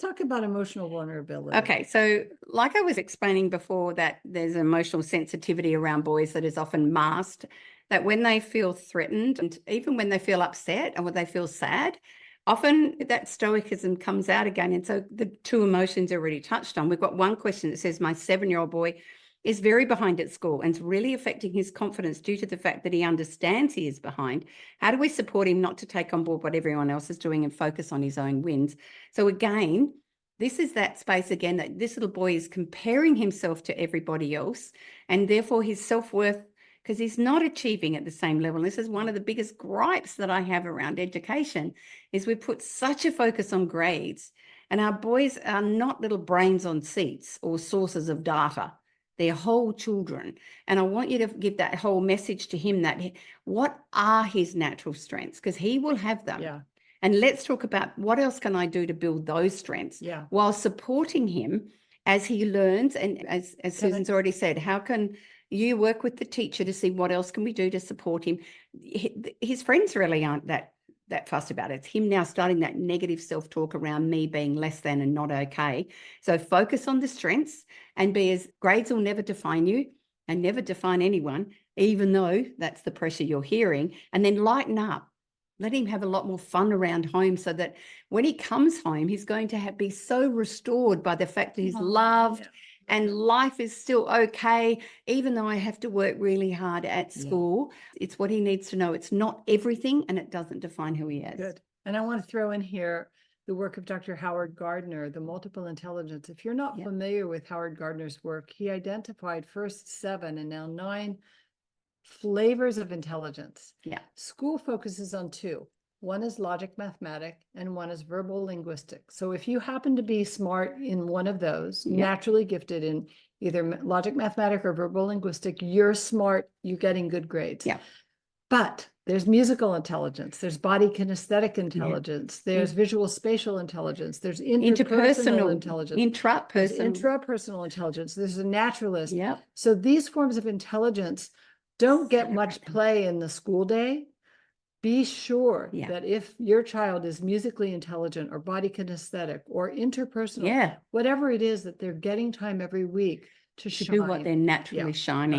Talk about emotional vulnerability. Okay, so like I was explaining before, that there's emotional sensitivity around boys that is often masked, that when they feel threatened and even when they feel upset and when they feel sad, often that stoicism comes out again. And so the two emotions already touched on. We've got one question that says, my 7-year-old boy is very behind at school and it's really affecting his confidence due to the fact that he understands he is behind. How do we support him not to take on board what everyone else is doing and focus on his own wins? So again, this is that space again, that this little boy is comparing himself to everybody else, and therefore his self-worth, because he's not achieving at the same level. This is one of the biggest gripes that I have around education, is we put such a focus on grades, and our boys are not little brains on seats or sources of data. They're whole children. And I want you to give that whole message to him, that what are his natural strengths? Because he will have them. Yeah. And let's talk about what else can I do to build those strengths, while supporting him as he learns. And as Susan's already said, how can you work with the teacher to see what else can we do to support him? His friends really aren't that fussed about it. It's him now starting that negative self-talk around me being less than and not okay. So focus on the strengths, and grades will never define you and never define anyone, even though that's the pressure you're hearing. And then lighten up. Let him have a lot more fun around home, so that when he comes home, he's going to be so restored by the fact that he's loved and life is still okay, even though I have to work really hard at school. It's what he needs to know. It's not everything, and it doesn't define who he is. Good. And I want to throw in here the work of Dr. Howard Gardner, the multiple intelligence. If you're not familiar with Howard Gardner's work, he identified first 7 and now 9 flavors of intelligence. School focuses on 2. One is logic mathematic and one is verbal linguistic. So if you happen to be smart in one of those, naturally gifted in either logic mathematic or verbal linguistic, you're smart, you're getting good grades. But there's musical intelligence, there's body kinesthetic intelligence, there's visual spatial intelligence, there's interpersonal intelligence, intrapersonal intelligence, there's a naturalist. So these forms of intelligence don't get much play in the school day. Be sure that if your child is musically intelligent or body kinesthetic or interpersonal, whatever it is, that they're getting time every week to shine. Do what they're naturally shining.